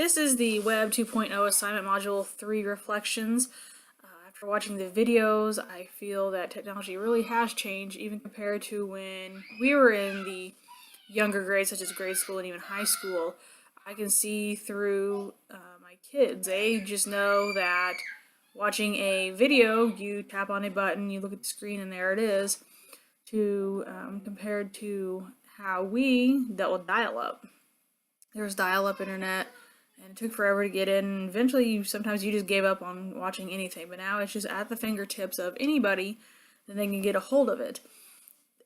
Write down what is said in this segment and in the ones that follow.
This is the Web 2.0 assignment module 3 reflections. After watching the videos, I feel that technology really has changed, even compared to when we were in the younger grades, such as grade school and even high school. I can see through my kids. They just know that watching a video, you tap on a button, you look at the screen, and there it is, compared to how we dealt with dial-up. There was dial-up internet, and it took forever to get in, and eventually sometimes you just gave up on watching anything, but now it's just at the fingertips of anybody, and they can get a hold of it.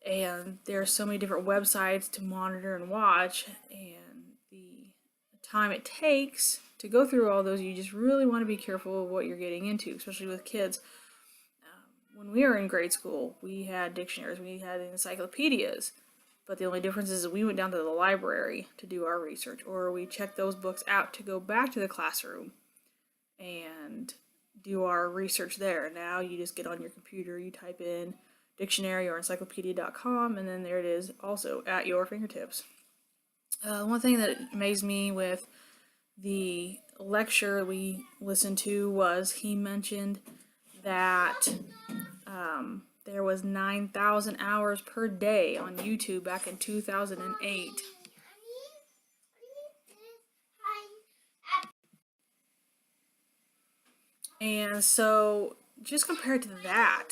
And there are so many different websites to monitor and watch, and the time it takes to go through all those, you just really want to be careful of what you're getting into, especially with kids. When we were in grade school, we had dictionaries, we had encyclopedias, but the only difference is that we went down to the library to do our research, or we checked those books out to go back to the classroom and do our research there. Now you just get on your computer, you type in dictionary or encyclopedia.com, and then there it is, also at your fingertips. One thing that amazed me with the lecture we listened to was he mentioned that there was 9,000 hours per day on YouTube back in 2008. And so just compared to that,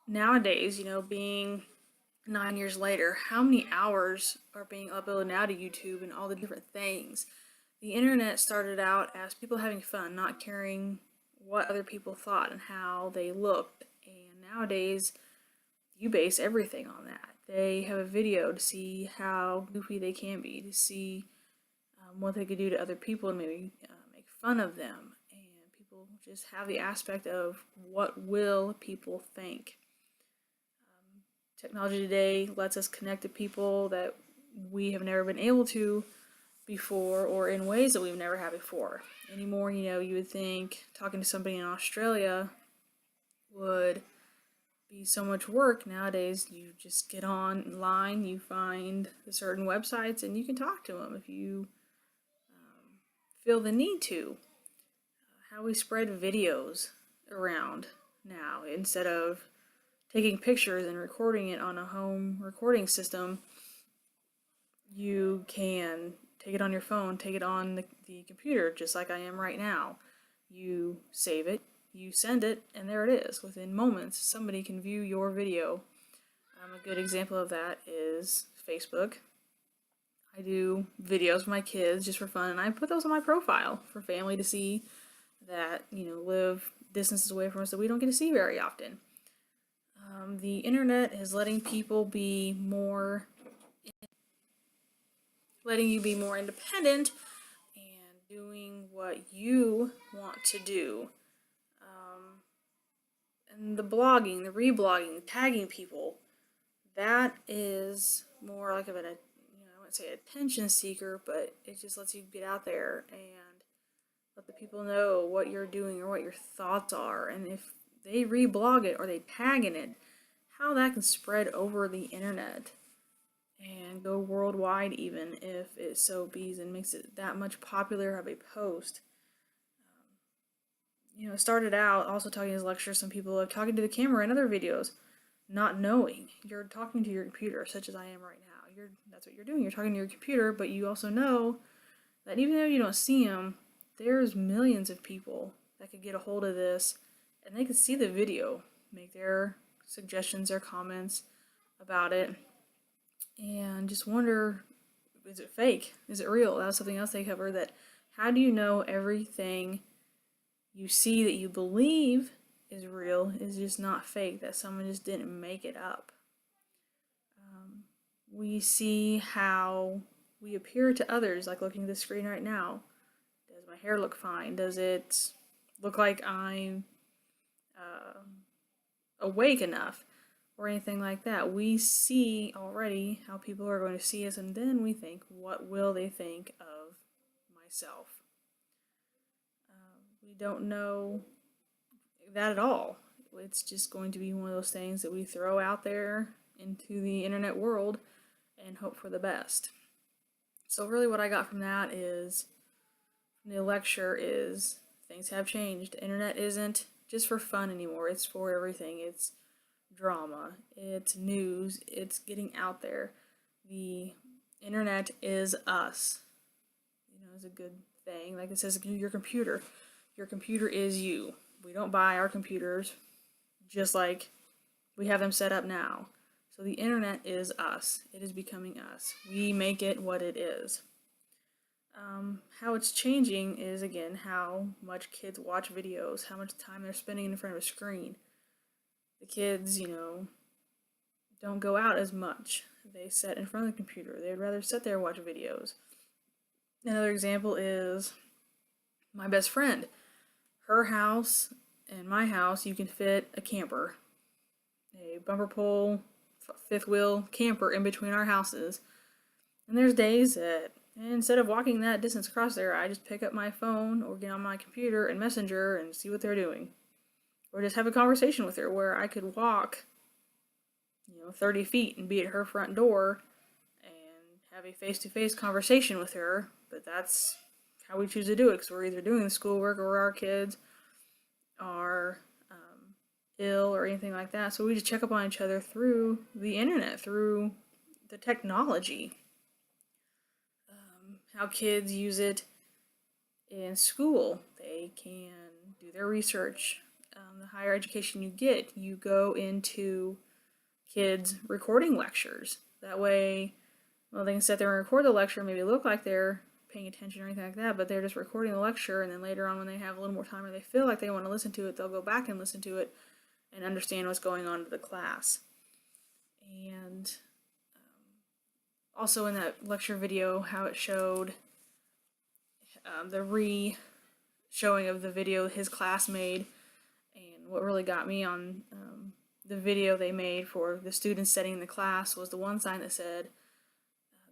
nowadays, being 9 years later, how many hours are being uploaded now to YouTube and all the different things? The internet started out as people having fun, not caring what other people thought and how they looked. And nowadays, you base everything on that. They have a video to see how goofy they can be, to see what they could do to other people and maybe make fun of them. And people just have the aspect of what will people think. Technology today lets us connect to people that we have never been able to before, or in ways that we've never had before. Anymore, you would think talking to somebody in Australia would be so much work. Nowadays, you just get online, you find the certain websites, and you can talk to them if you feel the need to. How we spread videos around now, instead of taking pictures and recording it on a home recording system, you can take it on your phone, take it on the computer, just like I am right now. You save it, you send it, and there it is. Within moments, somebody can view your video. A good example of that is Facebook. I do videos with my kids just for fun, and I put those on my profile for family to see that, live distances away from us that we don't get to see very often. The internet is letting you be more independent and doing what you want to do. And the blogging, the reblogging, tagging people, that is more like of an, I wouldn't say attention seeker, but it just lets you get out there and let the people know what you're doing or what your thoughts are. And if they reblog it or they tag in it, how that can spread over the internet and go worldwide, even if it so bees and makes it that much popular of a post. It started out also talking in his lecture, some people are talking to the camera in other videos, not knowing. You're talking to your computer, such as I am right now. That's what you're doing. You're talking to your computer, but you also know that even though you don't see them, there's millions of people that could get a hold of this, and they could see the video, make their suggestions or comments about it, and just wonder, is it fake? Is it real? That was something else they covered, that how do you know everything you see that you believe is real is just not fake, that someone just didn't make it up? We see how we appear to others, like looking at the screen right now. Does my hair look fine? Does it look like I'm awake enough? Or anything like that. We see already how people are going to see us, and then we think, what will they think of myself? We don't know that at all. It's just going to be one of those things that we throw out there into the internet world and hope for the best. So really what I got from that is The lecture is things have changed. The internet isn't just for fun anymore. It's for everything. It's drama. It's news. It's getting out there. The internet is us. Is a good thing. Like it says, your computer. Your computer is you. We don't buy our computers just like we have them set up now. So the internet is us. It is becoming us. We make it what it is. How it's changing is, again, how much kids watch videos, how much time they're spending in front of a screen. The kids, don't go out as much. They sit in front of the computer. They'd rather sit there and watch videos. Another example is my best friend. Her house and my house, you can fit a camper. A bumper pull, fifth wheel camper in between our houses. And there's days that instead of walking that distance across there, I just pick up my phone or get on my computer and Messenger and see what they're doing. Or just have a conversation with her where I could walk, 30 feet and be at her front door and have a face-to-face conversation with her. But that's how we choose to do it, because we're either doing the schoolwork or our kids are ill or anything like that. So we just check up on each other through the internet, through the technology. How kids use it in school. They can do their research. The higher education you get, you go into kids recording lectures. That way, they can sit there and record the lecture, maybe look like they're paying attention or anything like that, but they're just recording the lecture, and then later on when they have a little more time or they feel like they want to listen to it, they'll go back and listen to it and understand what's going on to the class. And also in that lecture video, how it showed the re-showing of the video his class made, and what really got me on the video they made for the students sitting in the class was the one sign that said,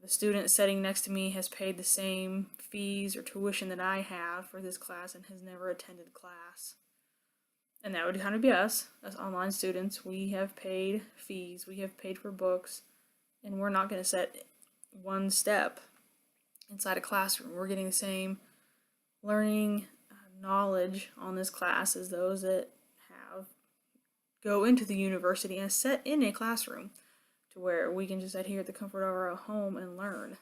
the student sitting next to me has paid the same fees or tuition that I have for this class and has never attended class. And that would kind of be us, as online students. We have paid fees, we have paid for books, and we're not going to set one step inside a classroom. We're getting the same learning knowledge on this class as those that go into the university and sit in a classroom, to where we can just sit here at the comfort of our home and learn.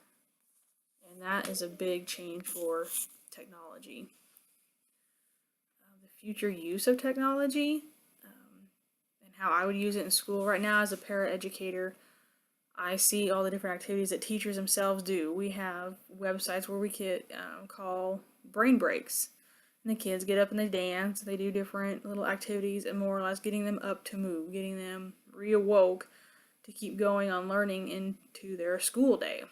And that is a big change for technology. The future use of technology and how I would use it in school. Right now, as a paraeducator, I see all the different activities that teachers themselves do. We have websites where we could call brain breaks. And the kids get up and they dance, they do different little activities, and more or less getting them up to move, getting them reawoke to keep going on learning into their school day.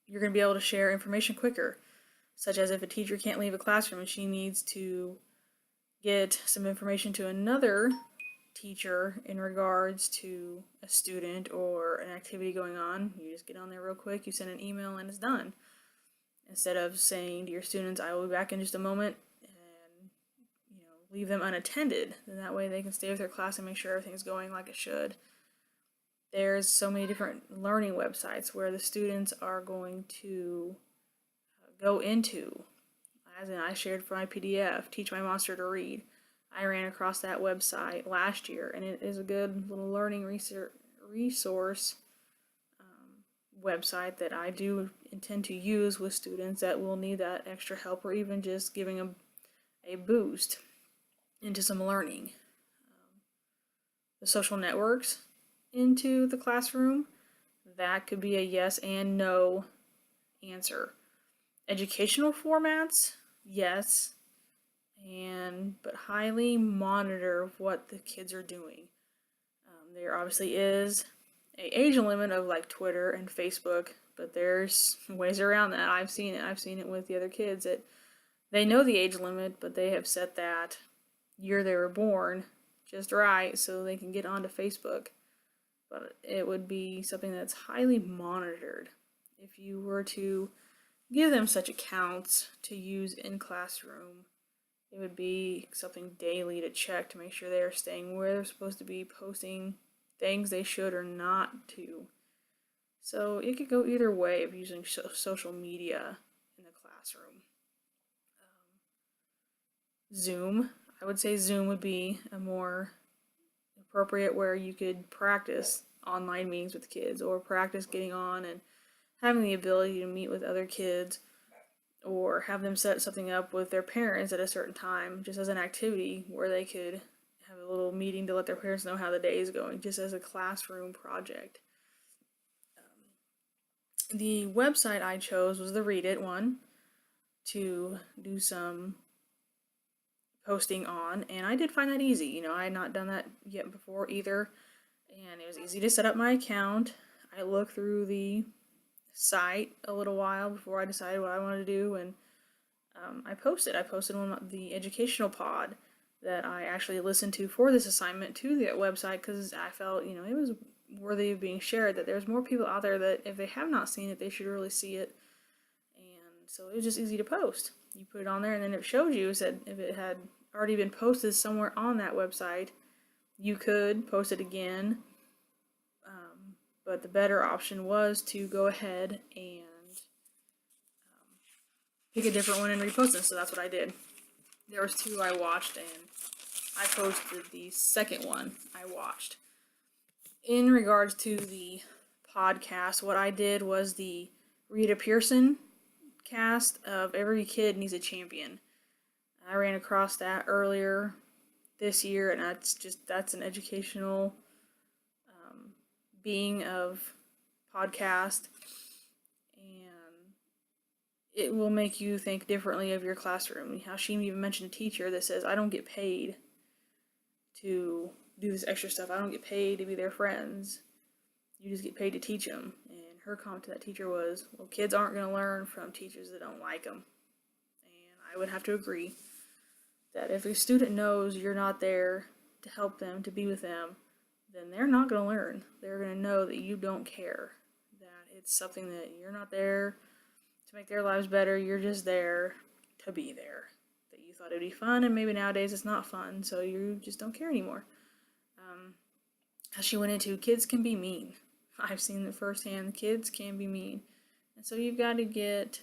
You're going to be able to share information quicker, such as if a teacher can't leave a classroom and she needs to get some information to another teacher in regards to a student or an activity going on. You just get on there real quick, you send an email, and it's done. Instead of saying to your students, I will be back in just a moment, and leave them unattended. Then that way they can stay with their class and make sure everything's going like it should. There's so many different learning websites where the students are going to go into. As in, I shared for my PDF, Teach My Monster to Read. I ran across that website last year, and it is a good little learning resource website that I do intend to use with students that will need that extra help, or even just giving them a boost into some learning. The social networks into the classroom, that could be a yes and no answer. Educational formats, yes, but highly monitor what the kids are doing. There obviously is an age limit of like Twitter and Facebook, but there's ways around that. I've seen it with the other kids that they know the age limit, but they have set that year they were born just right so they can get onto Facebook. But it would be something that's highly monitored. If you were to give them such accounts to use in classroom, it would be something daily to check to make sure they are staying where they're supposed to be, posting things they should or not to. So it could go either way of using social media in the classroom. classroom. Zoom, I would say Zoom would be a more appropriate where you could practice online meetings with kids or practice getting on and having the ability to meet with other kids or have them set something up with their parents at a certain time just as an activity where they could have a little meeting to let their parents know how the day is going just as a classroom project. The website I chose was the Read It one to do some posting on, and I did find that easy. You know, I had not done that yet before either, and it was easy to set up my account. I looked through the site a little while before I decided what I wanted to do, and I posted on the educational pod that I actually listened to for this assignment to that website because I felt, you know, it was worthy of being shared, that there's more people out there that if they have not seen it, they should really see it. And so it was just easy to post. You put it on there and then it showed you, said if it had already been posted somewhere on that website, you could post it again. But the better option was to go ahead and pick a different one and repost it. So that's what I did. There was 2 I watched and I posted the second one I watched. In regards to the podcast, what I did was the Rita Pearson cast of Every Kid Needs a Champion. I ran across that earlier this year, and that's an educational being of podcast, and it will make you think differently of your classroom. How she even mentioned a teacher that says, I don't get paid to do this extra stuff. I don't get paid to be their friends. You just get paid to teach them. And her comment to that teacher was, well, kids aren't going to learn from teachers that don't like them. And I would have to agree that if a student knows you're not there to help them, to be with them, then they're not going to learn. They're going to know that you don't care, that it's something that you're not there to make their lives better, you're just there to be there. That you thought it would be fun, and maybe nowadays it's not fun, so you just don't care anymore. As she went into, kids can be mean. I've seen it firsthand, the kids can be mean. And so you've got to get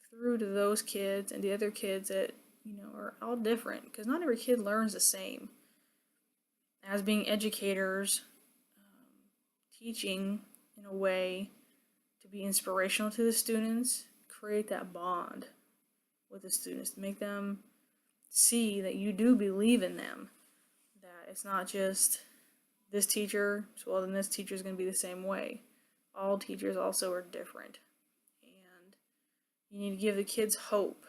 through to those kids and the other kids that, you know, are all different, because not every kid learns the same. As being educators, teaching in a way to be inspirational to the students, create that bond with the students, to make them see that you do believe in them, that it's not just this teacher, so well then this teacher is going to be the same way. All teachers also are different, and you need to give the kids hope.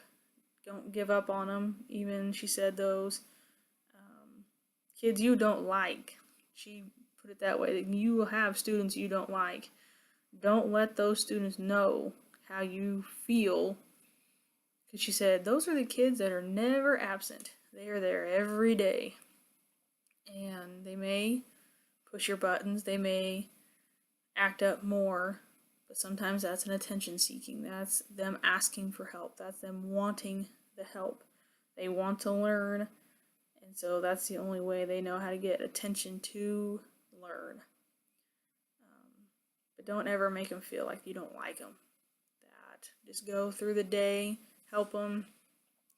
Don't give up on them. Even she said those kids you don't like, she put it that way, that you will have students you don't like. Don't let those students know how you feel, because she said those are the kids that are never absent. They are there every day, and they may push your buttons, they may act up more, but sometimes that's an attention seeking. That's them asking for help. That's them wanting the help. They want to learn, and so that's the only way they know how to get attention to learn. But don't ever make them feel like you don't like them. That just go through the day, help them,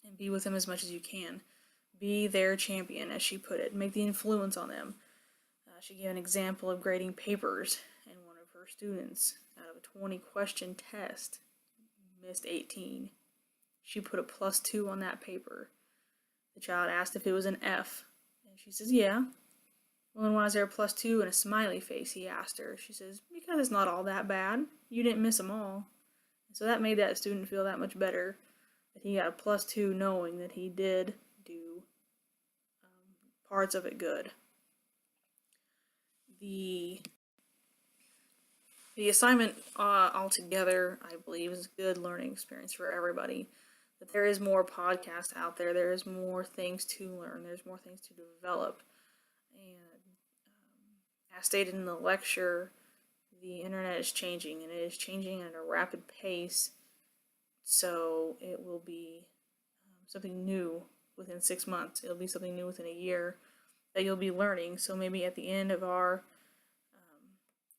and be with them as much as you can. Be their champion, as she put it. Make the influence on them. She gave an example of grading papers, and one of her students, out of a 20-question test, missed 18. She put a +2 on that paper. The child asked if it was an F, and she says, yeah. Well, then why is there a +2 and a smiley face, he asked her. She says, because it's not all that bad. You didn't miss them all. And so that made that student feel that much better, that he got a +2 knowing that he did do parts of it good. The assignment altogether, I believe, is a good learning experience for everybody. That there is more podcasts out there. There is more things to learn. There's more things to develop. And as stated in the lecture, the internet is changing, and it is changing at a rapid pace. So it will be something new within 6 months. It'll be something new within a year that you'll be learning. So maybe at the end of our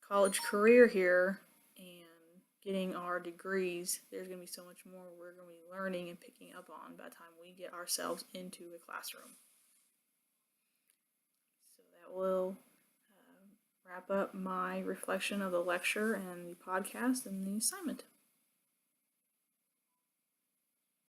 college career here and getting our degrees, there's going to be so much more we're going to be learning and picking up on by the time we get ourselves into a classroom. So that will wrap up my reflection of the lecture and the podcast and the assignment.